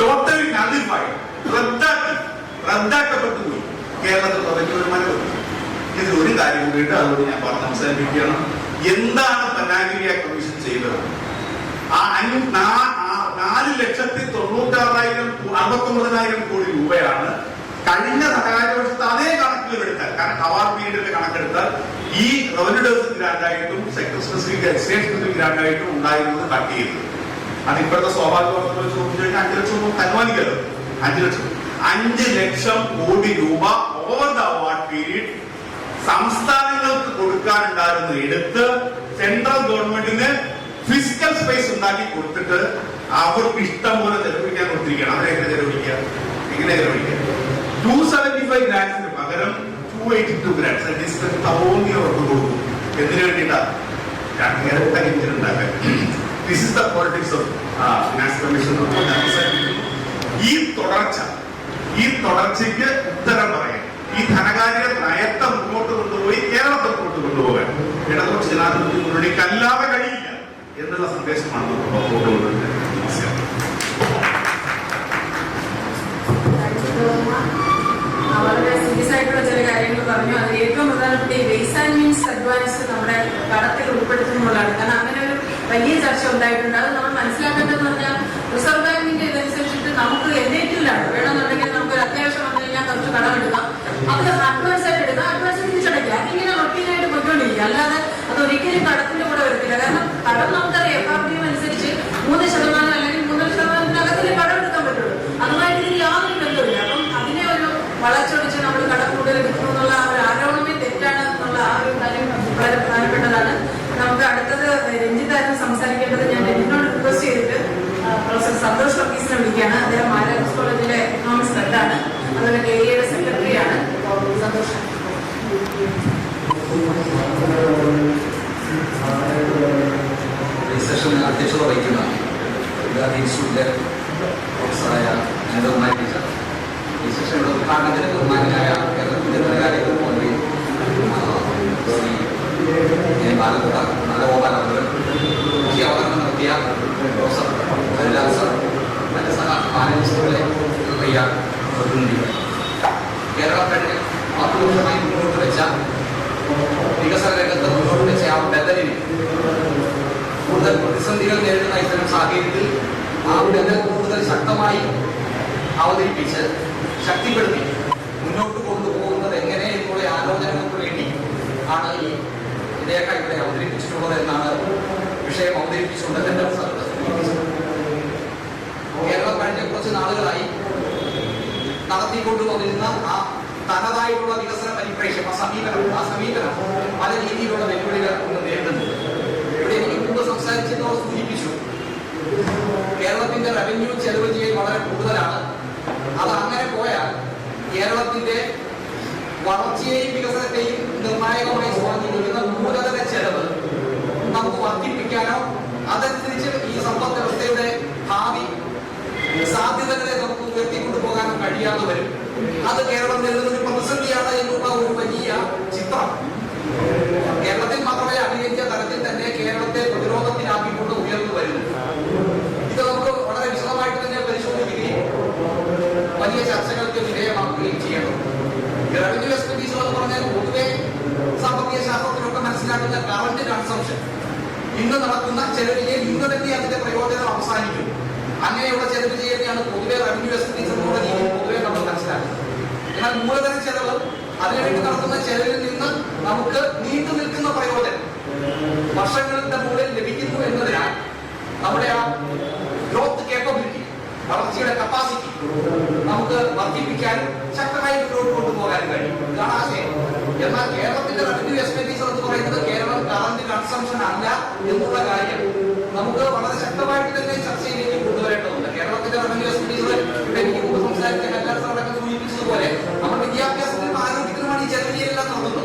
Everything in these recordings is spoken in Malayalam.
ടോട്ടലി നളിഫൈഡ്, റദ്ദാക്കപ്പെട്ടു പോയി കേരളത്തിൽ റവന്യൂ വരുമാനം. ഇതിൽ ഒരു കാര്യം കൂടിയിട്ട് അതുകൊണ്ട് ഞാൻ പറഞ്ഞ് അവസാനിപ്പിക്കുകയാണ്. എന്താണ് പന്നാഗിരി കമ്മീഷൻ ചെയ്തത്? 4,96,69,000 കോടി രൂപയാണ് കഴിഞ്ഞ ധനകാര്യ വർഷത്തെ അതേ കണക്കുകൾ എടുത്താൽ, കാരണം ഹവാർ പീരീഡിന്റെ കണക്കെടുത്താൽ ഈ റവന്യൂ ഡെവലപ്മെന്റ് ഗ്രാൻഡായിട്ടും സെക്ടർ സ്പെസിഫിക് സ്റ്റേറ്റ് സ്പെസിഫിക് ഗ്രാൻഡായിട്ടും ഉണ്ടായിരുന്നത് കട്ട് ചെയ്തത്. അത് ഇപ്പോഴത്തെ സ്വാഭാവിക വർഷം വെച്ച് നോക്കിക്കഴിഞ്ഞാൽ 5 ലക്ഷം അനുമാനിക്കല്ലോ. 5 ലക്ഷം കോടി രൂപ ഓവർ ദ അവാർഡ് പീരീഡ് സംസ്ഥാനങ്ങൾക്ക് കൊടുക്കാനുണ്ടായിരുന്നു എടുത്ത് സെൻട്രൽ ഗവൺമെന്റിന് ഫിസിക്കൽ സ്പേസ് ഉണ്ടാക്കി കൊടുത്തിട്ട് അവർക്ക് ഇഷ്ടം പോലെ ചെലവഴിക്കാൻ കൊടുത്തിരിക്കുകയാണ്. അവരെങ്ങനെ ചെലവഴിക്കുക? 275 ഗ്രാൻസിന് പകരം 282 ഗ്രാൻസ് ഡിസ്ട്രിക്ട് തോന്നി അവർക്ക് കൊടുക്കും. എന്തിനു വേണ്ടിയിട്ടാണ്? ഉണ്ടാക്കാൻ. This is the politics of finance commission. ഈ തുടർച്ചയ്ക്ക് ഉത്തരം പറയാൻ, ഈ ധനകാര്യ നയത്തെ മുന്നോട്ട് കൊണ്ടുപോയി കേരളത്തെ മുന്നോട്ട് കൊണ്ടുപോകാൻ ഇടതുപക്ഷ ജനാധിപത്യ മുന്നണിക്ക് അല്ലാതെ കഴിയില്ല എന്നുള്ള സന്ദേശമാണ് വളരെ സീരിയസ് ആയിട്ടുള്ള ചില കാര്യങ്ങൾ പറഞ്ഞു. അതിൽ ഏറ്റവും പ്രധാനപ്പെട്ട ഈ വേസ് ആൻഡ് മീൻസ് അഡ്വാൻസ് നമ്മുടെ കടത്തിൽ ഉൾപ്പെടുത്തുന്നതാണ്. കാരണം അങ്ങനെ ഒരു വലിയ ചർച്ച ഉണ്ടായിട്ടുണ്ട്. അത് നമ്മൾ മനസ്സിലാക്കേണ്ടതെന്ന് പറഞ്ഞാൽ റിസർവ് ബാങ്കിന്റെ ഇതനുസരിച്ചിട്ട് നമുക്ക് എന്നേറ്റിലാണ് വേണമെന്നുണ്ടെങ്കിൽ നമുക്ക് ഒരു അത്യാവശ്യം വന്നു കഴിഞ്ഞാൽ കുറച്ച് കടമെടുക്കാം. അത് അഡ്വാൻസ് ആയിട്ട് എടുക്കാം, അഡ്വാൻസ് തിരിച്ചടയ്ക്കുക. അതിങ്ങനെ റൊട്ടീനായിട്ട് പൊയ്ക്കൊണ്ടിരിക്കുക. അല്ലാതെ അത് ഒരിക്കലും കടത്തിന്റെ കൂടെ വരത്തില്ല. കാരണം കടം നമുക്കറിയാം FRDM അനുസരിച്ച് 3% അല്ലെങ്കിൽ 3.5%-ൽ കടം എടുക്കാൻ പറ്റുള്ളൂ. അതുമായിട്ട് ഇതിന് യാതൊരു ബന്ധമില്ല. അപ്പം അതിനെ ഒരു വളച്ചൊടിച്ച് നമ്മൾ കടം കൂടുതൽ എടുക്കുന്നു എന്നുള്ള ആ ഒരു ആരോപണമേ തെറ്റാണ് എന്നുള്ള ആ ഒരു കാര്യം വളരെ പ്രധാനപ്പെട്ടതാണ്. നമുക്ക് അടുത്തത് രഞ്ജിത്തായിരുന്നു സംസാരിക്കേണ്ടത്. ഞാൻ രഞ്ജിത്തിനോട് റിക്വസ്റ്റ് ചെയ്തിട്ട് പ്രൊഫസർ സന്തോഷ് വർഗീസിനെ വിളിക്കുകയാണ്. അദ്ദേഹം മാരാജ് കോളേജിലെ എക്കണോമിക്സ് ഹെഡാണ്, അതുപോലെ KEയുടെ സെക്രട്ടറിയാണ്. സന്തോഷം. സെഷന് അധ്യക്ഷത വഹിക്കുന്ന ഇൻസ്റ്റിറ്റ്യൂട്ടിലെ പ്രൊഫസറായ അനന്തകുമാരി ടീച്ചർ, ഈ സെഷനുടെ ഉദ്ഘാടനത്തിന് ബഹുമാനായ കേരളത്തിന്റെ ധനകാര്യ മന്ത്രി ശ്രീ ബാലഗോപാൽ അവർ, മുഖ്യ അവതരണം നടത്തിയ പ്രൊഫസർ ഹരിലാൽ സർ, മറ്റ് സഹ പാനലിസ്റ്റുകളെ, പ്രിയ പ്രതിനിധികൾ, കേരളം കഴിഞ്ഞ് 10 വർഷമായി മുന്നോട്ട് വെച്ച വികസന രംഗത്ത് മുന്നോട്ട് വെച്ച ആ ബദലിന് കൂടുതൽ പ്രതിസന്ധികൾ നേരിടുന്ന ഇത്തരം സാഹചര്യത്തിൽ ആ ബദൽ കൂടുതൽ ശക്തമായി അവതരിപ്പിച്ച് ശക്തിപ്പെടുത്തി മുന്നോട്ട് കൊണ്ടുപോകുന്നത് എങ്ങനെ എന്നുള്ള ആലോചനകൾക്ക് വേണ്ടി ആണ് ഈ രേഖ ഇവിടെ അവതരിപ്പിച്ചിട്ടുള്ളത് എന്നാണ് വിഷയം അവതരിപ്പിച്ചുകൊണ്ട് തന്നെ കേരളം കഴിഞ്ഞ കുറച്ച് നാളുകളായി നടത്തിക്കൊണ്ടുവന്നിരുന്ന ആ തനതായിട്ടുള്ള വികസന പരിപ്രേക്ഷ്യം, ആ സമീപനം പല രീതിയിലുള്ള വെല്ലുവിളികൾ ഒന്ന് നേരിടുന്നുണ്ട്. ഇവിടെ എനിക്ക് മുമ്പ് സംസാരിച്ചതോട് സൂചിപ്പിച്ചു, കേരളത്തിന്റെ റവന്യൂ ചെലവ് ചെയ്യൽ വളരെ കൂടുതലാണ്. അത് അങ്ങനെ പോയാൽ കേരളത്തിന്റെ വളർച്ചയെയും വികസനത്തെയും നിർണായകമായി സ്വാധീനിക്കുന്ന മൂലധന ചെലവ് നമുക്ക് വർദ്ധിപ്പിക്കാനോ അതനുസരിച്ച് ഈ സമ്പദ് വ്യവസ്ഥയുടെ ഭാവി സാധ്യതകളെ നമുക്ക് ഉയർത്തിക്കൊണ്ടുപോകാനോ കഴിയാതെ വരും. അത് കേരളം നേരിടുന്ന ഒരു പ്രതിസന്ധിയാണ് എന്നുള്ള ഒരു വലിയ ചിത്രം കേരളത്തിൽ മാത്രമേ അഭിനയിച്ച തലത്തിൽ തന്നെ കേരളത്തെ പ്രതിരോധത്തിലാക്കിക്കൊണ്ട് ഉയർന്നു വരുന്നു. ഇത് നമുക്ക് വളരെ വിശദമായിട്ട് തന്നെ പരിശോധിക്കുകയും വലിയ ചർച്ചകൾക്ക് വിധേയമാക്കുകയും ചെയ്യണം. റവന്യൂ എക്സ്പെൻഡിച്ചർ എന്ന് പറഞ്ഞാൽ പൊതുവെ സാമ്പത്തിക ശാസ്ത്രത്തിലൊക്കെ മനസ്സിലാക്കുന്ന കറന്റ് കൺസംഷൻ, ഇന്ന് നടക്കുന്ന ചെലവ് ചെയ്യൽ ഇന്ന് തന്നെ അതിന്റെ പ്രയോജനം അവസാനിക്കും. അങ്ങനെയുള്ള ചെലവ് ചെയ്യലിനെയാണ് പൊതുവെ റവന്യൂ എക്സ്പെൻഡിച്ചർ എന്നുള്ള രീതിയിൽ പൊതുവെ നമ്മൾ മനസ്സിലാക്കുന്നത്. എന്നാൽ മൂലധന ചെലവ്, അതിനുവേണ്ടി നടത്തുന്ന ചെലവിൽ നിന്ന് നമുക്ക് നീണ്ടു നിൽക്കുന്ന പ്രയോജനം വർഷങ്ങളുടെ മുകളിൽ ലഭിക്കുന്നു എന്നതിനാൽ നമ്മുടെ ആ ഗ്രോത്ത് കേപ്പബിലിറ്റി, വളർച്ചയുടെ കപ്പാസിറ്റി നമുക്ക് വർദ്ധിപ്പിക്കാനും ശക്തമായി മുന്നോട്ട് കൊണ്ടുപോകാനും കഴിയും. ഇതാണ് ആശയം. എന്നാൽ കേരളത്തിന്റെ റവന്യൂ എക്സ്പെൻഡിച്ചർ എന്ന് പറയുന്നത് കേരളം കറന്റ് കൺസംഷൻ അല്ല എന്നുള്ള കാര്യം നമുക്ക് വളരെ ശക്തമായിട്ട് തന്നെ ചർച്ചയിലേക്ക് കൊണ്ടുവരേണ്ടതുണ്ട്. കേരളത്തിന്റെ റവന്യൂ എക്സ്പെൻഡിച്ചർ ഇവിടെ എനിക്ക് മുമ്പ് സംസാരിച്ച കല്ലാടൊക്കെ സൂചിപ്പിച്ചതുപോലെ നമ്മൾ വിദ്യാഭ്യാസത്തിനും ആരോഗ്യത്തിനുമാണ് ഈ ചെലവ് ചെയ്യലെല്ലാം നടത്തുന്നത്.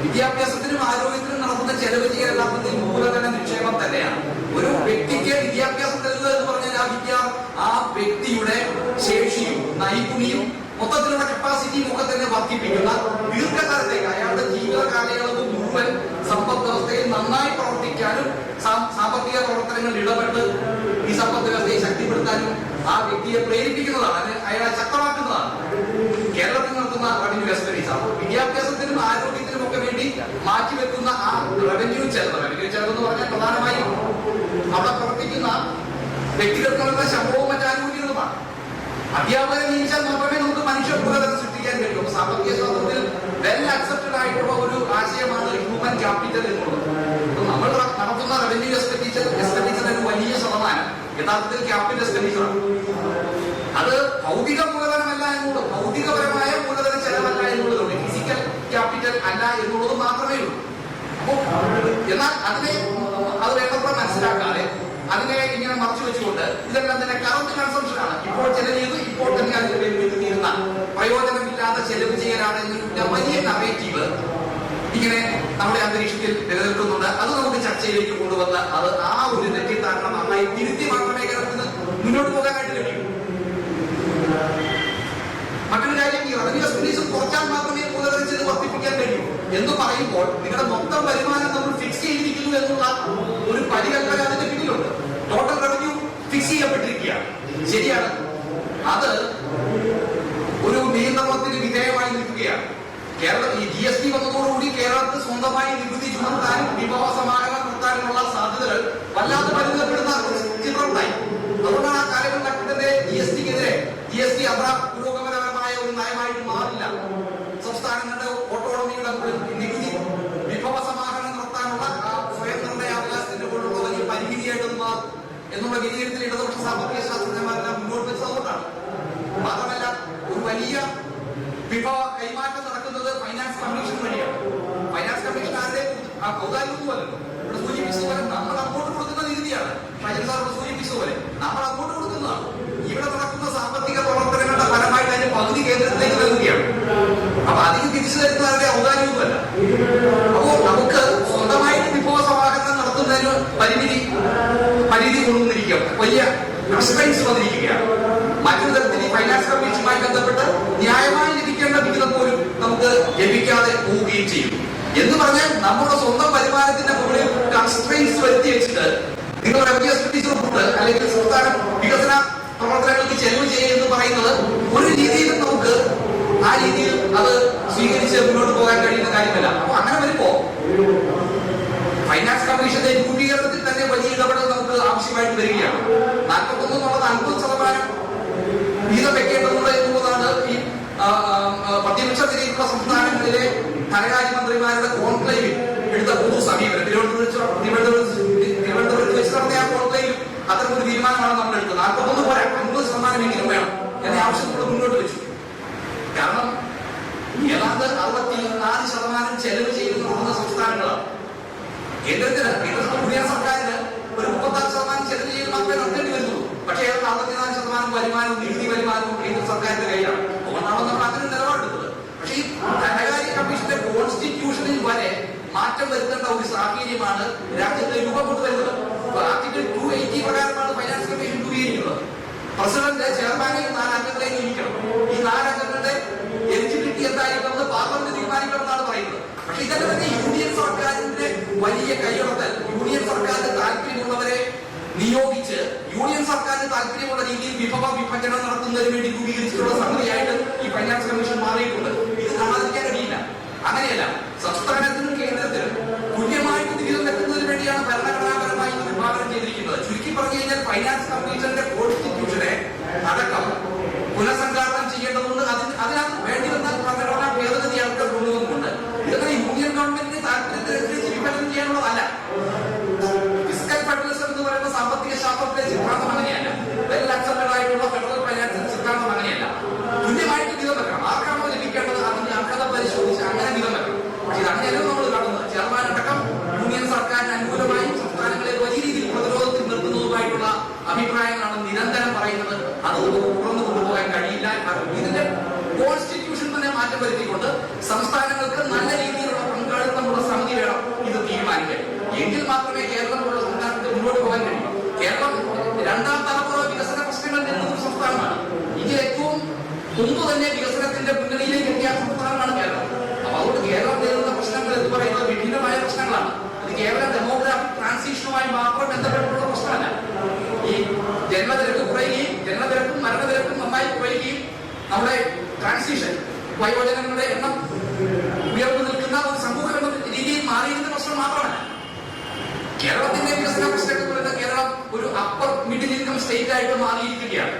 വിദ്യാഭ്യാസത്തിനും ആരോഗ്യത്തിനും നടത്തുന്ന ചെലവ് ചെയ്യലെല്ലാത്തിനും മൂലധന നിക്ഷേപം തന്നെയാണ്. ഒരു വ്യക്തിക്ക് വിദ്യാഭ്യാസം നൽകുക എന്ന് പറഞ്ഞാൽ ആ വ്യക്തിയുടെ ശേഷിയും നൈപുണ്യവും മൊത്തത്തിലുള്ള കപ്പാസിറ്റിയും ഒക്കെ തന്നെ വർദ്ധിപ്പിക്കുന്ന ദീർഘകാലത്തേക്ക് അയാളുടെ ജീവിത കാലയളവ് മുഴുവൻ സമ്പദ് വ്യവസ്ഥയിൽ നന്നായി പ്രവർത്തിക്കാനും സാമ്പത്തിക പ്രവർത്തനങ്ങളിൽ ഇടപെട്ട് ഈ സമ്പദ് വ്യവസ്ഥയെ ശക്തിപ്പെടുത്താനും ആ വ്യക്തിയെ പ്രേരിപ്പിക്കുന്നതാണ്, അയാളെ ശക്തമാക്കുന്നതാണ് കേരളത്തിൽ നടത്തുന്ന റവന്യൂ എക്സ്പെൻഡിച്ചർ. വിദ്യാഭ്യാസത്തിനും ആരോഗ്യത്തിനും ഒക്കെ വേണ്ടി മാറ്റിവെക്കുന്ന ആ റവന്യൂ ചെലവ് എന്ന് പറഞ്ഞാൽ പ്രധാനമായും അവിടെ പ്രവർത്തിക്കുന്ന വ്യക്തികൾക്കുള്ള ശമ്പളവും മറ്റാനുകൂല്യങ്ങളുമാണ്. അധ്യാപകരെ നിയമിച്ചാൽ മാത്രമേ നമുക്ക് മനുഷ്യ മൂലധനം സൃഷ്ടിക്കാൻ കഴിയൂ. സാമ്പത്തിക ശാസ്ത്രത്തിൽ വെൽ അക്സെപ്റ്റഡ് ആയിട്ടുള്ള ഒരു ആശയമാണ് ഹ്യൂമൻ ക്യാപിറ്റൽ എന്നുള്ളത്. നമ്മൾ നടത്തുന്ന റവന്യൂ എക്സ്പെൻഡിച്ചറിന് വലിയ ശതമാനം യഥാർത്ഥത്തിൽ ക്യാപിറ്റൽ എക്സ്പെൻഡിച്ചറാണ്. അത് ഭൗതിക മൂലധനമല്ല എന്നുള്ളത്, ഭൗതികപരമായ മൂലധന ചെലവല്ല എന്നുള്ളതുകൊണ്ട്, ഫിസിക്കൽ ക്യാപിറ്റൽ അല്ല എന്നുള്ളത് മാത്രമേ ഉള്ളൂ. അപ്പോൾ എന്നാൽ അത് വേണ്ടത്ര മനസ്സിലാക്കാതെ അതിനെ ഇങ്ങനെ മറച്ചു വെച്ചുകൊണ്ട് ഇതെല്ലാം തന്നെ കറന്റ് കൺസംഷൻ ആണ്. ഇപ്പോൾ ചെലവ് ചെയ്തു, ഇപ്പോൾ തന്നെ അതിന്റെ പേരിൽ തീർന്ന പ്രയോജനമില്ലാത്ത ചെലവ് ചെയ്യലാണ് എന്നൊരു വലിയ നറേറ്റീവ് ഇങ്ങനെ നമ്മുടെ അന്തരീക്ഷത്തിൽ നിലനിൽക്കുന്നുണ്ട്. അത് നമുക്ക് ചർച്ചയിലേക്ക് കൊണ്ടുവന്ന് അത് ആ ഒരു തെറ്റിദ്ധാരണ നന്നായി തിരുത്തി മാത്രമേ കേരളത്തിന് മുന്നോട്ട് പോകാനായിട്ട് കഴിയൂ. മറ്റൊരു കാര്യം, ഈ റവന്യൂ എക്സ്പെൻഡിച്ചർ കുറച്ചാൽ മാത്രമേ മൂലധന ചെലവ് വർദ്ധിപ്പിക്കാൻ കഴിയൂ എന്ന് പറയുമ്പോൾ നിങ്ങളുടെ മൊത്തം വരുമാനം നമ്മൾ ഫിക്സ് ചെയ്തിരിക്കുന്നു എന്നുള്ള ഒരു പരികൽപ്പന അതിന്റെ പിന്നിലുണ്ട്. ടോട്ടൽ റവന്യൂ ഫിക്സ് ചെയ്യപ്പെട്ടിരിക്കുകയാണ്, ശരിയാണ്. അത് ഒരു നിയന്ത്രണത്തിന് വിധേയമായി നിൽക്കുകയാണ്. ഈ GST വന്നതോടുകൂടി കേരളത്തിൽ സ്വന്തമായി നികുതി ചുമത്താനും വിഭവ സമാഹരണം നടത്താനുമുള്ള സാധ്യതകൾ വല്ലാതെ പരിമിതപ്പെടുന്ന ചിത്രമുണ്ടായി. അതുകൊണ്ടാണ് ആ കാലഘട്ടത്തിന്റെ GST അത്ര പുരോഗമനപരമായ ഒരു നയമായിട്ട് മാറില്ല. സംസ്ഥാനങ്ങളുടെ ഓട്ടോണമിയുടെ നികുതി വിഭവ സമാഹരണം നടത്താനുള്ള സ്വയം നിർണയാവകാശത്തിന്റെ കൊണ്ടുള്ള വലിയ പരിമിതിയായിട്ട് മാറും എന്നുള്ള വിലയിരുത്തൽ ഇടതുപക്ഷ സാമ്പത്തിക ശാസ്ത്രജ്ഞന്മാരെല്ലാം മുന്നോട്ട് വെച്ചതുകൊണ്ടാണ്. മാത്രമല്ല, ഒരു വലിയ വിഭവ കൈമാറ്റം നടക്കുന്നത് ഫൈനാൻസ് കമ്മീഷൻ വഴിയാണ്. ഫൈനാൻസ് കമ്മീഷൻ ആരുടെ ഔദാര്യമൊന്നുമല്ലല്ലോ. ഇവിടെ സൂചിപ്പിച്ച പോലെ നമ്മൾ അങ്ങോട്ട് കൊടുക്കുന്ന നികുതിയാണ്. ഷൈൻ സാർ സൂചിപ്പിച്ച പോലെ നമ്മൾ അങ്ങോട്ട് കൊടുക്കുന്നതാണ്. ഇവിടെ നടക്കുന്ന സാമ്പത്തിക പ്രവർത്തനങ്ങളുടെ ഫലമായിട്ട് അതിന്റെ പകുതി കേന്ദ്രത്തിലേക്ക് നൽകുകയാണ്. അപ്പൊ അധികം തിരിച്ചു തരുന്ന ആരുടെ ഔദാര്യമൊന്നുമല്ല. അപ്പോൾ നമുക്ക് സ്വന്തമായിട്ട് വിഭവ സമാഹരണം നടത്തുന്നതിന് പരിധി കൊണ്ടുവന്നിരിക്കുക, വലിയ റെസ്ട്രെയിൻസ് വന്നിരിക്കുകയാണ്. മറ്റൊരു തരത്തിൽ ഈ ഫൈനാൻസ് കമ്മീഷനുമായി ബന്ധപ്പെട്ട് ന്യായമായി ലഭിക്കേണ്ട വിഹിതം പോലും നമുക്ക് ലഭിക്കാതെ പോവുകയും ചെയ്യും. എന്ന് പറഞ്ഞാൽ നമ്മുടെ സ്വന്തം വരുമാനത്തിന്റെ മുകളിൽ കൺസ്ട്രെയിൻസ് വരുത്തി വെച്ചിട്ട് നിങ്ങൾ റവന്യൂ എക്സ്പെൻഡിച്ചർ ഫണ്ട് അല്ലെങ്കിൽ സംസ്ഥാന വികസന പ്രവർത്തനങ്ങൾക്ക് ചെലവ് ചെയ്യുമെന്ന് പറയുന്നത് ഒരു രീതിയിലും നമുക്ക് ആ രീതിയിൽ അത് സ്വീകരിച്ച് മുന്നോട്ട് പോകാൻ കഴിയുന്ന കാര്യമല്ല. അപ്പൊ അങ്ങനെ വരുമ്പോ ഫൈനാൻസ് കമ്മീഷന്റെ രൂപീകരണത്തിൽ തന്നെ വലിയ ഇടപെടൽ നമുക്ക് ആവശ്യമായിട്ട് വരികയാണ്. 41 എന്നുള്ളത് 50% വീതം വെക്കേണ്ടതുണ്ട് എന്നുള്ളതാണ് ഈ പ്രതിപക്ഷ നിലയിലുള്ള സംസ്ഥാനങ്ങളിലെ ധനകാര്യമന്ത്രിമാരുടെ കോൺക്ലേവിൽ എടുത്ത പൊതു സമീപനം. തിരുവനന്തപുരത്ത് വെച്ച് നടത്തിയ ആ കോൺക്ലേവിൽ അത്തരമൊരു തീരുമാനമാണ് നമ്മൾ എടുത്തത്. 41 പോരാ, 50% വേണം എന്ന ആവശ്യം നമ്മൾ മുന്നോട്ട് വെച്ചു. കാരണം ഏതാണ്ട് 64% ചെലവ് ചെയ്തു നടന്ന സംസ്ഥാനങ്ങളാണ്. കേന്ദ്ര സർക്കാരിന് ഒരു 36% ചെലവ് ചെയ്ത് മാത്രമേ നടത്തേണ്ടി വരുന്നുള്ളൂ. പക്ഷേ 64% വരുമാനവും നികുതി വരുമാനവും കേന്ദ്ര സർക്കാരിന്റെ കയ്യിലാണ്. അതുകൊണ്ടാണ് നമ്മൾ അങ്ങനെ നിലപാടെടുത്തത്. പക്ഷേ ഈ ധനകാര്യ കമ്മീഷന്റെ കോൺസ്റ്റിറ്റ്യൂഷനിൽ വരെ മാറ്റം വരുത്തേണ്ട ഒരു സാഹചര്യമാണ് രാജ്യത്ത് രൂപം കൊണ്ടുവരുന്നത്. ആർട്ടിക്കിൾ 280 പ്രകാരമാണ് ഫൈനാൻസ് കമ്മീഷൻ രൂപീകരിക്കുന്നത്. പ്രസിഡന്റ് ചെയർമാനെ 4 അംഗങ്ങളെ നിയമിക്കണം. ഈ 4 അംഗങ്ങളുടെ എലിജിബിലിറ്റി എന്തായിരിക്കുമെന്ന് പാർലമെന്റ് തീരുമാനിക്കണമെന്നാണ് പറയുന്നത്. പക്ഷെ ഇതൊക്കെ തന്നെ യൂണിയൻ സർക്കാരിന്റെ വലിയ കൈയടത്തൽ, യൂണിയൻ സർക്കാരിന് താല്പര്യമുള്ളവരെ നിയോഗിച്ച് യൂണിയൻ സർക്കാരിന് താല്പര്യമുള്ള രീതിയിൽ വിഭവ വിഭജനം നടത്തുന്നതിന് വേണ്ടി രൂപീകരിച്ചിട്ടുള്ള സംഗതിയായിട്ട് ഈ ഫൈനാൻസ് കമ്മീഷൻ മാറിയിട്ടുണ്ട്. ഇത് കാണാതിരിക്കാൻ കഴിയില്ല. അങ്ങനെയല്ല, സംസ്ഥാനത്തിനും കേന്ദ്രത്തിനും തുല്യമായിട്ട് വിഹിതം വെക്കുന്നതിന് വേണ്ടിയാണ് ഭരണഘടനാപരമായി വിഭാവനം ചെയ്തിരിക്കുന്നത്. ചുരുക്കി പറഞ്ഞു കഴിഞ്ഞാൽ ഫൈനാൻസ് കമ്മീഷന്റെ കോൺസ്റ്റിറ്റ്യൂഷനെ അടക്കം പുനഃസംഘാടനം ചെയ്യേണ്ടതുണ്ട്. അതിനകത്ത് വേണ്ടി വന്ന ഭരണഘടനാ ഭേദഗതി ആൾക്കാർ കൊണ്ടുവന്നുകൊണ്ട് ഇതൊക്കെ യൂണിയൻ ഗവൺമെന്റിന്റെ താല്പര്യത്തിനനുസരിച്ച് വിഭജനം ചെയ്യാനുള്ളതല്ല. ഫിസ്ക്കൽ ഫെഡറലിസം എന്ന് പറയുന്ന സാമ്പത്തിക ശാസ്ത്രത്തിലെ സിദ്ധാന്തം അങ്ങനെയല്ല. വെൽ അക്സെപ്റ്റഡ് ആയിട്ടുള്ള ഫെഡറൽ ഫൈനാൻസിന്റെ സിദ്ധാന്തം അങ്ങനെയല്ല. തുല്യമായിട്ട് വിധം വെക്കണം. ആർക്കാണോ ലഭിക്കേണ്ടത് അതിന്റെ അർഹത പരിശോധിച്ച് അങ്ങനെ വിധം വെക്കണം. പക്ഷെ ഇതങ്ങനെയല്ലോ നമ്മൾ കാണുന്നത്. ചെയർമാൻ അടക്കം യൂണിയൻ സർക്കാരിന് അനുകൂലമായും സംസ്ഥാനങ്ങളെ വലിയ രീതിയിൽ പ്രതിരോധത്തിൽ നിർത്തുന്നതുമായിട്ടുള്ള അഭിപ്രായങ്ങളാണ് നിരന്തരം പറയുന്നത്. അത് തുറന്നു കൊണ്ടുപോകാൻ കഴിയില്ല. ഇതിന്റെ കോൺസ്റ്റിറ്റ്യൂഷൻ തന്നെ മാറ്റം വരുത്തിക്കൊണ്ട് സംസ്ഥാനങ്ങൾക്ക് നല്ല രീതിയിലുള്ള പങ്കാളിത്തമുള്ള സമിതി വേണം ഇത് തീരുമാനിക്കാൻ. എങ്കിൽ മാത്രമേ കേരളം പോലുള്ള സംസ്ഥാനത്ത് മുന്നോട്ട് പോകാൻ കഴിയൂ. കേരളം 2ാം തലമുറ വികസന പ്രശ്നങ്ങൾ നേരിടുന്ന ഒരു സംസ്ഥാനമാണ്. ഇതിൽ ഏറ്റവും മുമ്പ് തന്നെ വികസനത്തിന്റെ മുന്നണിയിലേക്ക് എത്തിയ സംസ്ഥാനമാണ് കേരളം. അപ്പൊ അതുകൊണ്ട് കേരളം നേരിടുന്ന പ്രശ്നങ്ങൾ എന്ന് പറയുന്നത് വിഭിന്നമായ പ്രശ്നങ്ങളാണ്. ഇത് കേവലം ഡെമോഗ്രാഫിക് ട്രാൻസിഷനുമായി മാത്രം ബന്ധപ്പെട്ടുള്ള പ്രശ്നമല്ല. ഈ ജന്മനിരക്ക് കുറയുകയും ജന്മനിരക്ക് വയോജനങ്ങളുടെ എണ്ണം ഉയർന്നു നിൽക്കുന്ന ഒരു സമൂഹം എന്ന രീതിയിൽ മാറിയിരുന്ന പ്രശ്നം മാത്രമല്ല. കേരളത്തിന്റെ വികസന പ്രശ്നം എന്ന് പറയുന്നത് കേരളം ഒരു അപ്പർ മിഡിൽ ഇൻകം സ്റ്റേറ്റ് ആയിട്ട് മാറിയിരിക്കുകയാണ്.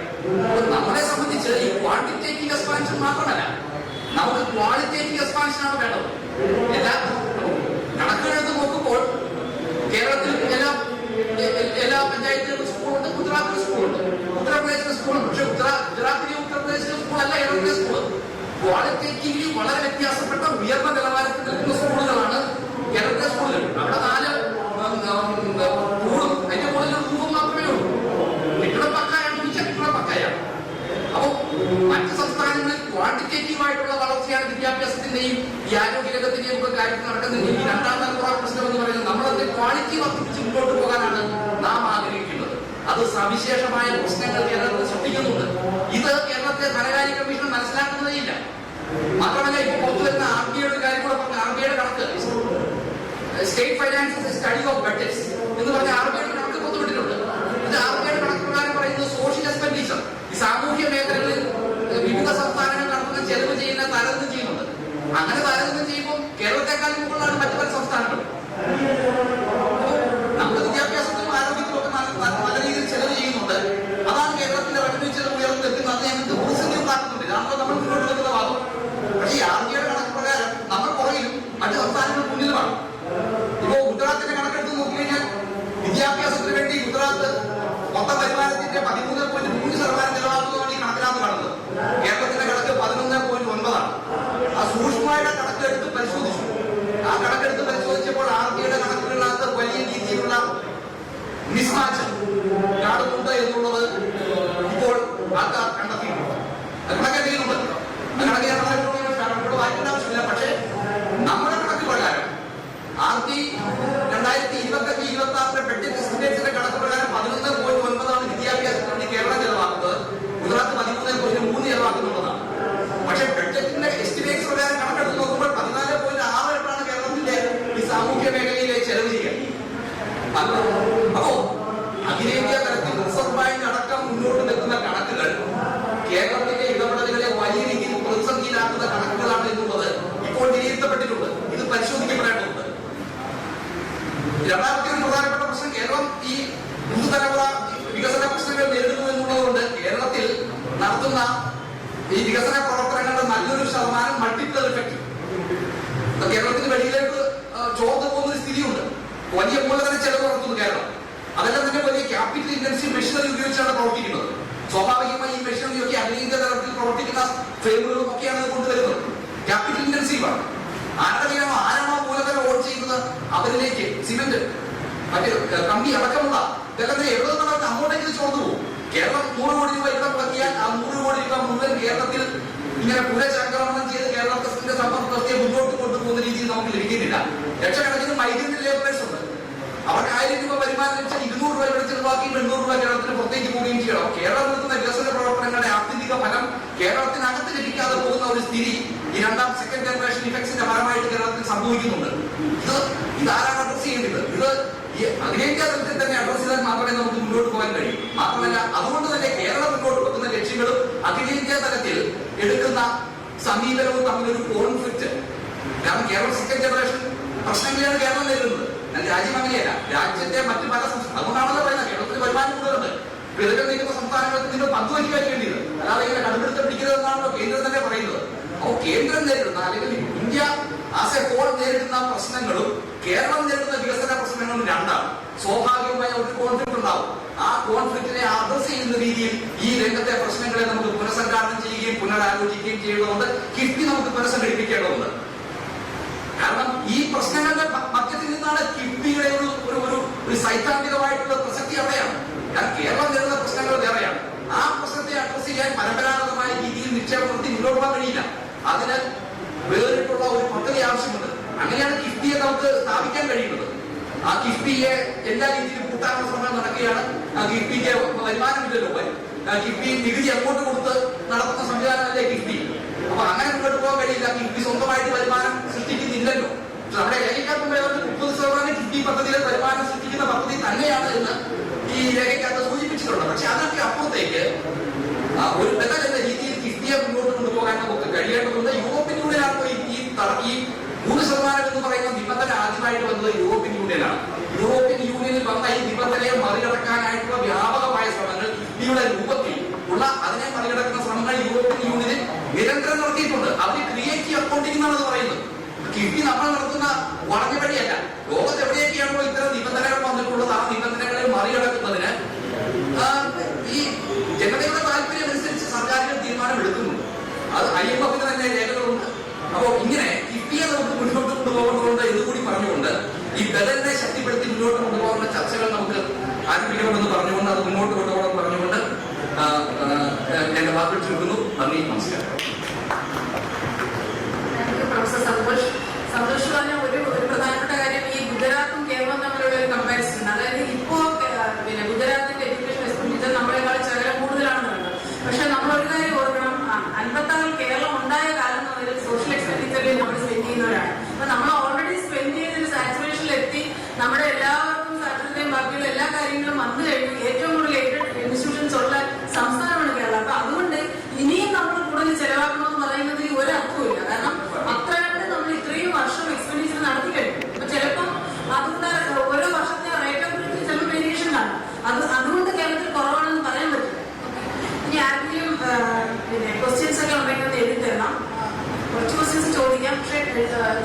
നമ്മളെ സംബന്ധിച്ച് ഈ ക്വാണ്ടിറ്റേറ്റീവ് എക്സ്പാൻഷൻ മാത്രമല്ല, നമുക്ക് ക്വാളിറ്റേറ്റീവ് എക്സ്പാൻഷനാണ് വേണ്ടത്. എല്ലാ കണക്കുകളെടുത്ത് നോക്കുമ്പോൾ കേരളത്തിൽ എല്ലാ പഞ്ചായത്തുകളിലും സ്കൂളുണ്ട്, ഗുജറാത്തിലും സ്കൂളുണ്ട്, ഉത്തർപ്രദേശിലെ സ്കൂളുണ്ട്. പക്ഷെ ഗുജറാത്തിലെ ഉത്തർപ്രദേശിലെ സ്കൂളല്ല കേരളത്തിലെ സ്കൂൾ. ക്വാളിറ്റേറ്റീവ്ലി വളരെ വ്യത്യാസപ്പെട്ട ഉയർന്ന നിലവാരത്തിൽ നിൽക്കുന്ന സ്കൂളുകളാണ് കേരളത്തിലെ സ്കൂളുകൾ. അവിടെ 4 കൂടും അതിന്റെ മുകളിൽ റൂമും മാത്രമേ ഉള്ളൂ. കെട്ടിടം പക്കായാണ്, കെട്ടിടം പക്കായാണ്. അപ്പൊ മറ്റ് സംസ്ഥാനങ്ങളിൽ ക്വാണ്ടിറ്റേറ്റീവ് ആയിട്ടുള്ള വളർച്ചയാണ് വിദ്യാഭ്യാസത്തിന്റെയും ഈ ആരോഗ്യരംഗത്തിന്റെയും ഒക്കെ കാര്യത്തിൽ നടക്കുന്നത്. ഈ രണ്ടാം തലമുറ പ്രശ്നം എന്ന് പറയുന്നത് നമ്മളതിന്റെ ക്വാളിറ്റി വർദ്ധിപ്പിച്ച് മുന്നോട്ട് പോകാനാണ് നാം ആഗ്രഹിക്കുന്നത്. അത് സവിശേഷമായ പ്രശ്നങ്ങൾ കേരളത്തിൽ സൃഷ്ടിക്കുന്നുണ്ട്. ഇത് കേരളത്തിലെ ധനകാര്യ കമ്മീഷൻ മനസ്സിലാക്കുന്നതേയില്ല. മാത്രമല്ല, ഇപ്പൊ പുറത്തു വരുന്ന RBIയുടെ കാര്യം കൂടെ പറഞ്ഞ RBIയുടെ കണക്ക് state finance study of budgets എന്ന് പറഞ്ഞ RBIയുടെ കണക്ക് പുറത്തുവിട്ടിട്ടുണ്ട്. ഇത് RBIയുടെ കണക്ക് പ്രകാരം പറയുന്നത് സോഷ്യൽ എക്സ്പെൻഡിച്ചർ ഈ സാമൂഹ്യ മേഖലകളിൽ വിവിധ സംസ്ഥാനങ്ങൾ നടത്തുന്ന ചെലവ് ചെയ്യുന്ന താരതമ്യം ചെയ്യുന്നുണ്ട്. അങ്ങനെ താരതമ്യം ചെയ്യുമ്പോൾ കേരളത്തെക്കാളും മുകളിലാണ് മറ്റു പല സംസ്ഥാനങ്ങളും. നമ്മുടെ വിദ്യാഭ്യാസത്തിലും ആരോഗ്യത്തിലും ഒക്കെ നല്ല രീതിയിൽ ചെലവ് ചെയ്യുന്നുണ്ട്. അതാണ് കേരളത്തിന്റെ റവന്യൂ ചെലവ് ഉയർന്നു നിൽക്കുന്നത്. അത് ഞങ്ങൾക്ക് പ്രതിസന്ധി ഉണ്ടാക്കുന്നുണ്ട്. ഇതാണല്ലോ നമ്മൾ മുന്നോട്ട് വെക്കുന്ന വാദം. പക്ഷേ ഈ RBIയുടെ കണക്ക് പ്രകാരം നമ്മൾ പുറകിലും മറ്റു സംസ്ഥാനങ്ങൾ മുന്നിലുമാണ്. ഇപ്പോ ഗുജറാത്തിന്റെ കണക്കെടുത്ത് നോക്കിക്കഴിഞ്ഞാൽ വിദ്യാഭ്യാസത്തിന് വേണ്ടി ഗുജറാത്ത് മൊത്തം വരുമാനത്തിന്റെ 13.3% ചെലവാക്കുന്നതാണ് ഈ കണക്കിനകത്ത് കാണുന്നത്. കേരളത്തിന്റെ കണക്ക് 11.9 ആണ്. ആ സൂക്ഷ്മയുടെ കണക്കെടുത്ത് പരിശോധിച്ചു. ആ കണക്കെടുത്ത് പരിശോധിച്ചപ്പോൾ RBIയുടെ കണക്കുകളിനകത്ത് വലിയ രീതിയിലുള്ള മിസ്മാച്ച് കാണുന്നുണ്ട് എന്നുള്ളത് ഇപ്പോൾ ആൾക്കാർ കണ്ടെത്തിയിട്ടുണ്ട്. കണക്കെത്തിയിട്ടുണ്ട്. കണക്ക് ഞാൻ വായിക്കേണ്ട ആവശ്യമില്ല. പക്ഷേ നമ്മുടെ കണക്ക് പ്രകാരം RBI 2025-26 ബഡ്ജറ്റ് എസ്റ്റിമേറ്റ്സിന്റെ കണക്ക് പ്രകാരം 11.9 ആണ് വിദ്യാഭ്യാസത്തിന് വേണ്ടി കേരളം ചെലവാക്കുന്നത്. ഗുജറാത്ത് 13.3 ചെലവാക്കുന്നുള്ളതാണ്. പക്ഷേ ബഡ്ജറ്റിന്റെ എസ്റ്റിമേറ്റ്സ് പ്രകാരം കണക്കെടുത്ത് നോക്കുമ്പോൾ 14.68 കേരളത്തിന്റെ ഈ സാമൂഹ്യ മേഖലയിലെ ചെലവ് ചെയ്യാൻ. അപ്പോ അഖിലേന്ത്യാ തലത്തിൽ റിസർവ് ബാങ്ക് അടക്കം മുന്നോട്ട് നിൽക്കുന്ന കണക്കുകൾ കേരളത്തിന്റെ ഇടപെടലുകളെ വലിയ രീതിയിൽ പ്രതിസന്ധിയിലാക്കുന്ന കണക്കുകളാണ് എന്നുള്ളത് ഇപ്പോൾ വിലയിരുത്തപ്പെട്ടിട്ടുണ്ട്. ഇത് പരിശോധിക്കപ്പെടേണ്ടതുണ്ട്. രണ്ടാമത്തെ ഒരു പ്രധാനപ്പെട്ട പ്രശ്നം, കേരളം ഈ പുതുതലമുറ വികസന പ്രശ്നങ്ങൾ നേരിടുന്നു എന്നുള്ളതുകൊണ്ട് കേരളത്തിൽ നടത്തുന്ന ഈ വികസന പ്രവർത്തനങ്ങളുടെ നല്ലൊരു ശതമാനം മൾട്ടിപ്ലർ ഇഫക്റ്റ് കേരളത്തിന് വെളിയിലേക്ക് ചോർന്നു പോകുന്ന സ്ഥിതിയുണ്ട്. വലിയ മൂലധന ചെലവ് നടത്തുന്നു കേരളം. അതെല്ലാം തന്നെ വലിയ ക്യാപിറ്റൽ ഇന്റൻസീവ് മെഷീനറി ഉപയോഗിച്ചാണ് പ്രവർത്തിക്കുന്നത്. സ്വാഭാവികമായി ഈ മെഷീനറിയൊക്കെ അഖിലേന്ത്യാ തലത്തിൽ പ്രവർത്തിക്കുന്ന ഫ്രെയിമുകളും ഒക്കെയാണ് കൊണ്ടുവരുന്നത്. ക്യാപിറ്റൽ ഇന്റൻസീവ് ആണ്. ആരാണോ മൂലധനം ഓൺ ചെയ്യുന്നത് അവരിലേക്ക് സിമെന്റ് മറ്റേ കമ്പി അടക്കമുള്ള ഇതെല്ലാം എവിടെ നിന്നവർക്ക് അങ്ങോട്ടേക്ക് ചോർന്നു പോകും. കേരളം 100 കോടി രൂപ ഇവിടെ മുടക്കിയാൽ ആ 100 കോടി രൂപ മുഴുവൻ കേരളത്തിൽ ഇങ്ങനെ പുനഃചക്രമണം ചെയ്ത് കേരളത്തിന്റെ സമ്പദ് വ്യവസ്ഥയെ മുന്നോട്ട് കൊണ്ടുപോകുന്ന രീതിയിൽ നമുക്ക് ലഭിക്കുന്നില്ല. ലക്ഷക്കണക്കിന് മൈഗ്രന്റ് ലേബറേഴ്സ് ഉണ്ട്. അവർക്ക് 1000 രൂപ വരുമാനം ലഭിച്ചാൽ 200 രൂപ ഇവിടെ ചെലവാക്കി 800 രൂപ കേരളത്തിന് പുറത്തേക്ക് പോവുകയും ചെയ്യണം. കേരളം നടത്തുന്ന വികസന പ്രവർത്തനങ്ങളുടെ ആത്യന്തിക ഫലം കേരളത്തിനകത്ത് ലഭിക്കാതെ പോകുന്ന ഒരു സ്ഥിതി ഈ സെക്കൻഡ് ജനറേഷൻ ഇഫക്ട്സിന്റെ ഫലമായിട്ട് കേരളത്തിൽ സംഭവിക്കുന്നുണ്ട്. ഇതാരാണ് അഡ്രസ് ചെയ്യേണ്ടത്? ഇത് ഈ അഖിലേന്ത്യാ തലത്തിൽ തന്നെ അഡ്രസ് ചെയ്താൽ മാത്രമേ നമുക്ക് മുന്നോട്ട് പോകാൻ കഴിയും. മാത്രമല്ല, അതുകൊണ്ട് തന്നെ കേരളം മുന്നോട്ട് വെക്കുന്ന ലക്ഷ്യങ്ങളും അഖിലേന്ത്യാ തലത്തിൽ എടുക്കുന്ന സമീപനവും തമ്മിലൊരു കോൺഫ്ലിക്റ്റ്. കാരണം കേരളം സെക്കൻഡ് ജനറേഷൻ പ്രശ്നങ്ങളെയാണ് കേരളം നേരിടുന്നത്. രാജ്യം അങ്ങനെയല്ല. രാജ്യത്തെ മറ്റു പല സംസ്ഥാനം അതുകൊണ്ടാണല്ലോ പറയുന്നത് കേരളത്തിൽ വരുമാനം കൂടുതലുണ്ട്. വിതരണം നീക്കുന്ന സംസ്ഥാനങ്ങൾക്ക് ഇതിന്റെ പങ്കുവയ്ക്കാൻ വേണ്ടിയത്, അല്ലാതെ ഇങ്ങനെ കടുപിടുത്തം പിടിക്കുന്നതെന്നാണല്ലോ കേന്ദ്രം തന്നെ പറയുന്നത്. അപ്പോൾ കേന്ദ്രം നേരിടുന്ന അല്ലെങ്കിൽ ഇന്ത്യ ആസ് എ ഹോൾ നേരിടുന്ന പ്രശ്നങ്ങളും കേരളം നേരിടുന്ന വികസന പ്രശ്നങ്ങളും രണ്ടാണ്. സ്വാഭാവികമായ ഒരു കോൺഫ്ലിക്റ്റ് ഉണ്ടാവും. ആ കോൺഫ്ലിക്റ്റിനെ അഡ്രസ് ചെയ്യുന്ന രീതിയിൽ ഈ രംഗത്തെ പ്രശ്നങ്ങളെ നമുക്ക് പുനഃസംഘാടനം ചെയ്യുകയും പുനരാലോചിക്കുകയും ചെയ്യേണ്ടതുണ്ട്. കിഫ്ബി നമുക്ക് പുനഃസംഘടിപ്പിക്കേണ്ടതുണ്ട്. കാരണം ഈ പ്രശ്നങ്ങളുടെ മധ്യത്തിൽ നിന്നാണ് കിഫ്ബിയുടെ ഒരു സൈദ്ധാന്തികമായിട്ടുള്ള പ്രസക്തി അവിടെയാണ്. കാരണം കേരളം നേരിടുന്ന പ്രശ്നങ്ങൾ വേറെയാണ്. ആ പ്രശ്നത്തെ അഡ്രസ് ചെയ്യാൻ പരമ്പരാഗതമായ രീതിയിൽ നിക്ഷേപം നടത്തി മുന്നോട്ട് പോകാൻ കഴിയില്ല. അതിന് വേറിട്ടുള്ള ഒരു പദ്ധതി ആവശ്യമുണ്ട്. അങ്ങനെയാണ് കിഫ്ബിയെ നമുക്ക് സ്ഥാപിക്കാൻ കഴിയുന്നത്. ആ കിഫ്ബിയെ എല്ലാ രീതിയിലും കൂട്ടാനുള്ള ശ്രമം നടക്കുകയാണ്. ആ കിഫ്ബിക്ക് വരുമാനമില്ലല്ലോ. കിഫ്ബി നികുതി അങ്ങോട്ട് കൊടുത്ത് നടത്തുന്ന സംവിധാനമല്ലേ കിഫ്ബി. അപ്പൊ അങ്ങനെ മുന്നോട്ട് പോകാൻ കഴിയില്ല. കിഫ്ബി സ്വന്തമായിട്ട് വരുമാനം സൃഷ്ടിക്കുന്നില്ലല്ലോ. നമ്മുടെ രേഖയ്ക്കകത്ത് 30% കിഫ്ബി പദ്ധതിയിൽ വരുമാനം സൃഷ്ടിക്കുന്ന പദ്ധതി തന്നെയാണ് എന്ന് ഈ രേഖയ്ക്കകത്ത് സൂചിപ്പിച്ചിട്ടുണ്ട്. പക്ഷെ അതൊക്കെ അപ്പുറത്തേക്ക് ഒരു ബദൽ എന്ന രീതിയിൽ കിഫ്ബിയെ മുന്നോട്ട് കൊണ്ടുപോകാൻ നമുക്ക് കഴിയേണ്ടതുണ്ട്. ഉള്ള അതിനെ മറികടക്കുന്ന ശ്രമങ്ങൾ യൂറോപ്യൻ യൂണിയൻ നിരന്തരം നടത്തിയിട്ടുണ്ട്. അവർ ക്രിയേറ്റീവ് അക്കൗണ്ടിംഗ് എന്നാണ് അത് പറയുന്നത്. കിഫ്ബി നമ്മൾ നടത്തുന്ന വളഞ്ഞ വഴിയല്ല. ലോകത്ത് എവിടെയൊക്കെയാണോ ഇത്തരം നിബന്ധനകൾ വന്നിട്ടുള്ളത് ആ നിബന്ധനകളെ മറികടക്കുന്നതിന് ഈ ജനതയുടെ താല്പര്യം അനുസരിച്ച് സർക്കാരുകൾ തീരുമാനമെടുക്കുന്നുണ്ട്. അത് IMF തന്നെ രേഖകളുണ്ട്. അപ്പോൾ ഇങ്ങനെ കിഫ്ബിയെ നമുക്ക് മുന്നോട്ട് കൊണ്ടുപോകേണ്ടതുണ്ട് എന്നുകൂടി പറഞ്ഞുകൊണ്ട് ഈ ബദലിനെ ശക്തിപ്പെടുത്തി മുന്നോട്ട് കൊണ്ടുപോകുന്ന ചർച്ചകൾ നമുക്ക് ആരംഭിക്കണമെന്ന് പറഞ്ഞുകൊണ്ട് അത് മുന്നോട്ട് കൊണ്ടുപോകണം പറഞ്ഞുകൊണ്ട് എന്റെ വാക്കുകൾ ചുരുക്കുന്നു. നന്ദി, നമസ്കാരം. പ്രൊഫസർ സന്തോഷ് പറഞ്ഞ ഒരു പ്രധാനപ്പെട്ട കാര്യം ഈ ഗുജറാത്തും കേരളവും തമ്മിലുള്ള ഒരു കമ്പാരിസൺ. അതായത് ഇപ്പോ ഗുജറാത്തിന്റെ എഡ്യൂക്കേഷൻ എക്സ്പെൻഡിച്ചർ നമ്മളെക്കാൾ ശകലം കൂടുതലാണെന്ന് പറയുന്നത്. പക്ഷെ നമ്മളൊരു കാര്യം ഓർക്കണം, 56 കേരളം ഉണ്ടായ കാലം മുതൽ സോഷ്യൽ എക്സ്പെൻഡിച്ചറിൽ നമ്മൾ സ്പെൻഡ് ചെയ്യുന്നവരാണ്. അപ്പൊ നമ്മൾ ഓൾറെഡി സ്പെൻഡ് ചെയ്തൊരു സാച്ചുറേഷനിലെത്തി നമ്മുടെ എല്ലാവർക്കും സാക്ഷരതയും ബാക്കിയുള്ള എല്ലാ കാര്യങ്ങളും വന്നു കഴിഞ്ഞു. ഏറ്റവും കൂടുതൽ എയ്ഡഡ് ഇൻസ്റ്റിറ്റ്യൂഷൻസ് ഉള്ള സംസ്ഥാനമാണ് കേരളം. അപ്പൊ അതുകൊണ്ട് ഇനിയും നമ്മൾ കൂടുതൽ ചെലവാക്കണമെന്ന് പറയുന്നതിൽ ഒരു അർത്ഥമില്ല. കാരണം അത്രയായിട്ട് നമ്മൾ ഇത്രയും വർഷം എക്സ്പെൻഡിച്ചർ നടത്തി കഴിഞ്ഞു. അപ്പൊ ചിലപ്പം അതുകൊണ്ട് ഓരോ വർഷത്തെ റേറ്റ് ഓഫ് ഗ്രോത്തിൽ ചിലപ്പോൾ വേരിയേഷൻ കാണും. അതുകൊണ്ട് കേരളത്തിൽ കുറവാണെന്ന് പറയാൻ പറ്റില്ല. ഇനി ആർക്കെങ്കിലും ക്വസ്റ്റ്യൻസ് ഒക്കെ ഉണ്ടെങ്കിൽ ഒന്ന് എഴുതി തരണം. കുറച്ച് ക്വസ്റ്റ്യൻസ് ചോദിക്കാം, പക്ഷേ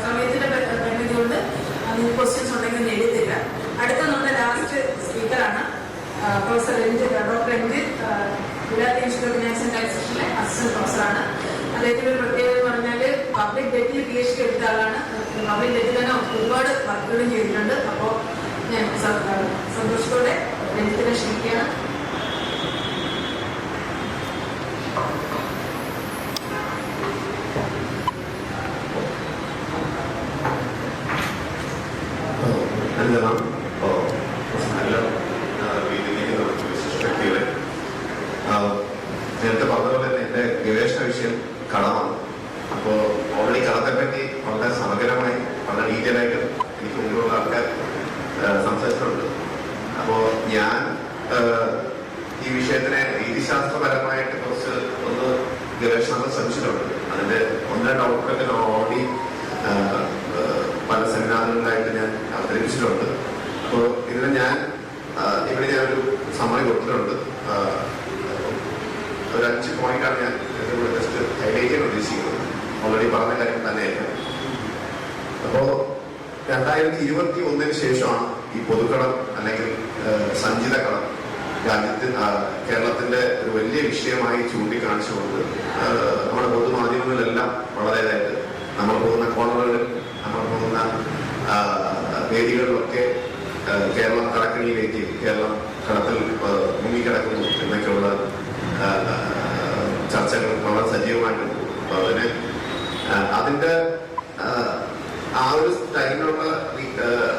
സമയത്തിന്റെ പരിമിതി കൊണ്ട് അതിന് ക്വസ്റ്റ്യൻസ് ഉണ്ടെങ്കിൽ ഒന്ന് എഴുതി തരാം. അടുത്ത നമ്മുടെ ലാസ്റ്റ് സ്പീക്കറാണ് professor doctor Ranjith, Gujarat Institute of Finance and ടാക്സേഷനിലെ അസിസ്റ്റന്റ് പ്രൊഫസറാണ്. അദ്ദേഹത്തിന്റെ ഒരു പ്രത്യേകത എന്ന് പറഞ്ഞാൽ പബ്ലിക് ഡെറ്റിൽ PhD എടുത്ത ആളാണ്. പബ്ലിക് ഡെറ്റിൽ തന്നെ ഒരുപാട് വർക്കുകളും ചെയ്തിട്ടുണ്ട്. അപ്പോൾ ഞാൻ സന്തോഷത്തോടെ രഞ്ജിത്തിനെ ക്ഷണിക്കുകയാണ്. നേരത്തെ പറഞ്ഞതുപോലെ തന്നെ എന്റെ ഗവേഷണ വിഷയം കടമാണ്. അപ്പോൾ ഓൾറെഡി കടത്തെ പറ്റി വളരെ സമഗ്രമായി വളരെ ഡീറ്റെയിൽ ആയിട്ട് എനിക്ക് മുന്നിലുള്ള ആൾക്കാർ സംസാരിച്ചിട്ടുണ്ട്. അപ്പോൾ ഞാൻ ഈ വിഷയത്തിനെ രീതിശാസ്ത്രപരമായിട്ട് കുറച്ച് ഒന്ന് ഗവേഷണം ശ്രമിച്ചിട്ടുണ്ട്. അതിന്റെ ഒന്ന് ഡൗട്ടൊക്കെ ഓൾറെഡി പല സെമിനാറുകളിലായിട്ട് ഞാൻ അവതരിപ്പിച്ചിട്ടുണ്ട്. അപ്പോൾ ഇതിന് ഇവിടെ ഞാനൊരു സമ്മറി കൊടുത്തിട്ടുണ്ട്. ഒരു 5 പോയിന്റാണ് ഞാൻ ഇതിലൂടെ ജസ്റ്റ് ഹൈലൈറ്റ് ചെയ്യാൻ ഉദ്ദേശിക്കുന്നത്. ഓൾറെഡി പറഞ്ഞ കാര്യം തന്നെയായിരുന്നു. അപ്പോൾ 2021 ശേഷമാണ് ഈ പൊതുക്കടം അല്ലെങ്കിൽ സഞ്ചിത കടം രാജ്യത്ത് കേരളത്തിന്റെ ഒരു വലിയ വിഷയമായി ചൂണ്ടിക്കാണിച്ചുകൊണ്ട് നമ്മുടെ പൊതുമാധ്യമങ്ങളിലെല്ലാം വളരെയതായിട്ട് നമ്മൾ പോകുന്ന കോണറുകളിൽ നമ്മൾ പോകുന്ന വേദികളിലൊക്കെ കേരളം കടക്കണിയിലേക്ക്, കേരളം കടത്തിൽ മുങ്ങിക്കിടക്കുന്നു എന്നൊക്കെയുള്ള ചർച്ചകൾ വളരെ സജീവമായിട്ട് പോകും. അപ്പൊ അതിന്റെ ആ ഒരു ടൈമിലുള്ള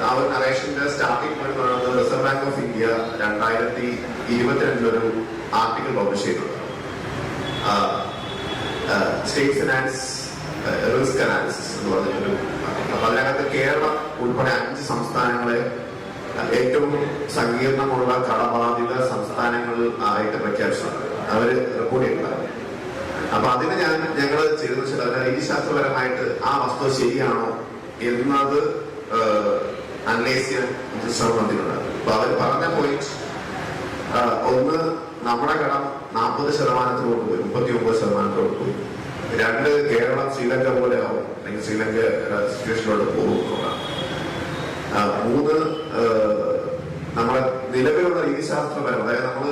ആ ഒരു നറേഷന്റെ സ്റ്റാർട്ടിംഗ് പോയിന്റ് പറയുന്നത് റിസർവ് ബാങ്ക് ഓഫ് ഇന്ത്യ 2022 ഒരു ആർട്ടിക്കിൾ പബ്ലിഷ് ചെയ്തിട്ടുണ്ട്. സ്റ്റേറ്റ് ഫിനാൻസ് റിസ്ക് അനാലിസിസ് എന്ന് പറഞ്ഞൊരു ആർട്ടിക്കിൾ. അപ്പൊ അതിനകത്ത് കേരളം ഉൾപ്പെടെ 5 സംസ്ഥാനങ്ങളെ ഏറ്റവും സങ്കീർണമുള്ള കടബാധിത സംസ്ഥാനങ്ങൾ ആയിട്ട് പ്രഖ്യാപിച്ചതാണ് അവര് റിപ്പോർട്ട് ചെയ്തിട്ടുണ്ടായിരുന്നു. അപ്പൊ അതിന് ഞങ്ങൾ ചെയ്തെന്ന് വെച്ചാൽ അതിന്റെ രീതിശാസ്ത്രപരമായിട്ട് ആ വസ്തുത ശരിയാണോ എന്നത് അനലൈസ് ചെയ്യാൻ ശ്രമം നടത്തിയിട്ടുണ്ടായിരുന്നു. അപ്പൊ അവർ പറഞ്ഞ പോയിന്റ് ഒന്ന്, നമ്മുടെ കടം 40% പോയി, 39% പോയി. 2, കേരളം ശ്രീലങ്ക പോലെ ആവും അല്ലെങ്കിൽ ശ്രീലങ്ക സിറ്റുവേഷനിലോട്ട് പോകും എന്നുള്ളതാണ്. 3, നമ്മുടെ നിലവിലുള്ള രീതിശാസ്ത്രപരം, അതായത് നമ്മള്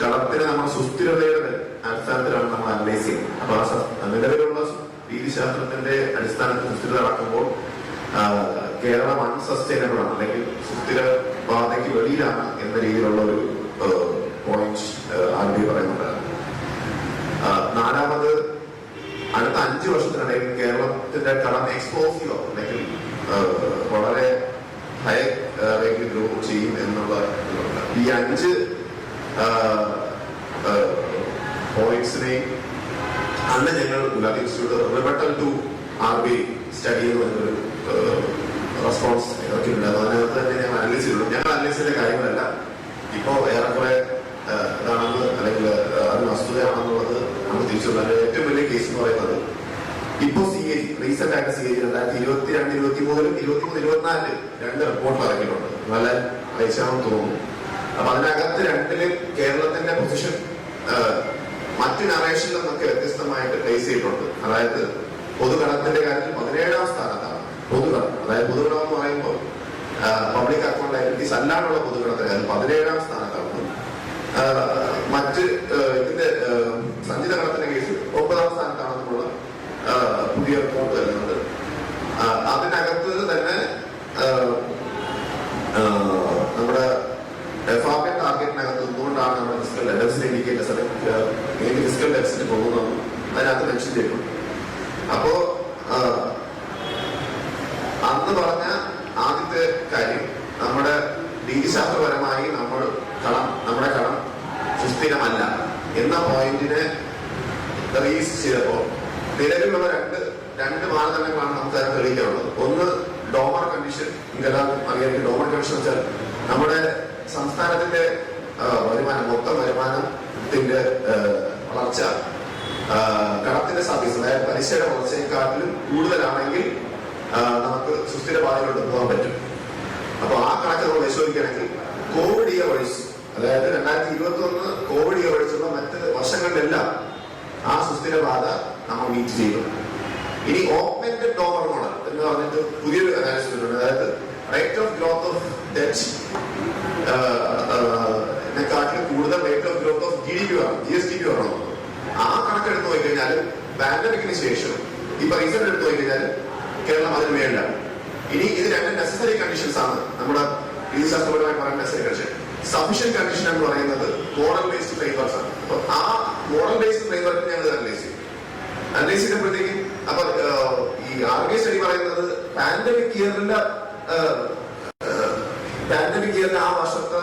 കടത്തിന് നമ്മൾ സുസ്ഥിരതയുടെ അടിസ്ഥാനത്തിലാണ് നമ്മൾ അനലൈസ് ചെയ്യുന്നത്. അപ്പൊ ആ നിലവിലുള്ള രീതിശാസ്ത്രത്തിന്റെ അടിസ്ഥാനത്തിൽ സുസ്ഥിരത നടക്കുമ്പോൾ കേരളം അൺസസ്റ്റൈനബിൾ ആണ് അല്ലെങ്കിൽ സുസ്ഥിരപാതയ്ക്ക് വെളിയിലാണ് എന്ന രീതിയിലുള്ള ഒരു പോയിന്റ് RBI പറയുന്നുണ്ട്. 4, അടുത്ത 5 വർഷത്തിനിടയിൽ കേരളത്തിന്റെ കടം എക്സ്പ്ലോസീവ് അല്ലെങ്കിൽ വളരെ ഹൈ റേറ്റിൽ ഗ്രോ ചെയ്യും എന്നുള്ള ഈ 5 പോയിന്റ്സിനെ അന്ന് ഞങ്ങൾ Gujarat institute rebuttal to RBI study എന്ന് പറഞ്ഞൊരു റെസ്പോൺസ് ഇറക്കിയിട്ടുണ്ട്. അതിനകത്ത് തന്നെ ഞങ്ങൾ അനലൈസ് ചെയ്തിട്ടുണ്ട്. ഞങ്ങൾ അനലൈസ് ചെയ്ത കാര്യങ്ങളല്ല ഇപ്പോ ഏറെക്കുറെ ഇതാണെന്ന് അല്ലെങ്കിൽ അത് വസ്തുതയാണെന്നുള്ളത് നമ്മൾ തിരിച്ചുള്ള ഏറ്റവും വലിയ കേസ് എന്ന് പറയുന്നത് ഇപ്പോ CAG റീസെന്റ് ആയിട്ട് CAG 2022, 2023, 2024 2 റിപ്പോർട്ട് ഇറക്കിയിട്ടുണ്ട്. നല്ല അയച്ചാണെന്ന് തോന്നുന്നു. അപ്പൊ അതിനകത്ത് 2 കേരളത്തിന്റെ പൊസിഷൻ മറ്റ് നറേഷനിൽ നിന്നൊക്കെ വ്യത്യസ്തമായിട്ട് പ്ലേസ് ചെയ്തിട്ടുണ്ട്. അതായത് പൊതുകടത്തിന്റെ കാര്യത്തിൽ 17ാം സ്ഥാനത്താണ് പൊതുകടം. അതായത് പൊതുകടം എന്ന് പറയുമ്പോൾ പബ്ലിക് അക്കൗണ്ട് ലയബിലിറ്റീസ് അല്ലാണ്ടുള്ള പൊതുകടത്തിന് അത് 17ാം സ്ഥാനത്താണ്. മറ്റ് ഇതിന്റെ സഞ്ചിത കടത്തിന്റെ കേസിൽ 9ാം സ്ഥാനത്താണെന്നുള്ള പുതിയ റിപ്പോർട്ട് വരുന്നുണ്ട്. അതിനകത്ത് തന്നെ നമ്മുടെ FRP ടാർഗറ്റിനകത്ത് എന്തുകൊണ്ടാണ് നമ്മുടെ ഫിസിക്കൽ ഡെഫിസിറ്റ് ഇൻഡിക്കേറ്റേഴ്സ് അല്ലെങ്കിൽ ഫിസിക്കൽ ഡെഫിസിറ്റ് പോകുന്നതെന്നും അതിനകത്ത് മെൻഷൻ ചെയ്തിട്ടുണ്ട്. അപ്പോ അന്ന് പറഞ്ഞ ആദ്യത്തെ കാര്യം, നമ്മുടെ രീതിശാസ്ത്രപരമായി നമ്മുടെ കടം സുസ്ഥിരമല്ല എന്ന പോയിന്റിനെ റീസ് ചെയ്തപ്പോൾ നിലവിലുള്ള രണ്ട് മാനദണ്ഡങ്ങളാണ് നമുക്ക് അതിനെ തെളിയിക്കാനുള്ളത്. ഒന്ന് ഡോമർ കണ്ടീഷൻ. ഇതെല്ലാം അറിയാമെങ്കിൽ ഡോമർ കണ്ടീഷൻ വെച്ചാൽ നമ്മുടെ സംസ്ഥാനത്തിന്റെ മൊത്തം വരുമാനത്തിന്റെ വളർച്ച കടത്തിന്റെ സാധ്യത, അതായത് പലിശയുടെ വളർച്ചയെക്കാട്ടിലും കൂടുതലാണെങ്കിൽ നമുക്ക് സുസ്ഥിരപാതയിലോട്ട് പോകാൻ പറ്റും. അപ്പൊ ആ കണക്ക് നമ്മൾ പരിശോധിക്കുകയാണെങ്കിൽ കോവിഡ് ഇയർ ഒഴിച്ച്, അതായത് 2021 കോവിഡ് ഇയർ ഒഴിച്ചുള്ള മറ്റ് വർഷങ്ങളിലെല്ലാം ആ സുസ്ഥിരപാത നമ്മൾ മീറ്റ് ചെയ്തു. ഇനി ഓഗ്മെന്റഡ് ഡോമർ മോഡൽ എന്ന് പറഞ്ഞിട്ട് പുതിയൊരു അനാലിസിസ് ഉണ്ട്. അതായത് rate of growth of debt നെക്കാട്ടിലും കൂടുതൽ rate of growth of GDP ആണ്, GSDP ആണോ. ആ കണക്കെടുത്ത് നോക്കിക്കഴിഞ്ഞാൽ പാൻഡമിക്കിന് ശേഷം ഇപ്പൊ റീസെന്റ് എടുത്ത് നോക്കിക്കഴിഞ്ഞാൽ കേരളം അതിന് മേളിലാണ്. ഇനി ഇത് രണ്ട് നെസസറി കണ്ടീഷൻസ് ആണ് നമ്മുടെ രീതിശാസ്ത്രപരമായി പറയുന്ന നെസസറി കണ്ടീഷൻ. സഫീഷ്യന്റ് കണ്ടീഷൻ എന്ന് പറയുന്നത് മോഡൽ ബേസ്ഡ് ഫ്രെയിംവർക്സ് ആണ്. അപ്പൊ ആ മോഡൽ ബേസ്ഡ് ഫ്രെയിംവർക്ക് ഞങ്ങൾ അനലൈസ് ചെയ്തപ്പോഴത്തേക്കും അപ്പൊ ഈ RBI സ്റ്റഡി പറയുന്നത് പാൻഡമിക് ഇയറിന്റെ ആ വർഷത്തെ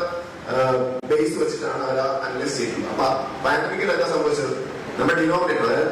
ബേസ് വെച്ചിട്ടാണ് അവർ അനലൈസ് ചെയ്യുന്നത്. അപ്പൊ പാൻഡമിക്കിൽ എന്താ സംഭവിച്ചത്, നമ്മുടെ ഡിനോമിനേറ്റർ അതായത്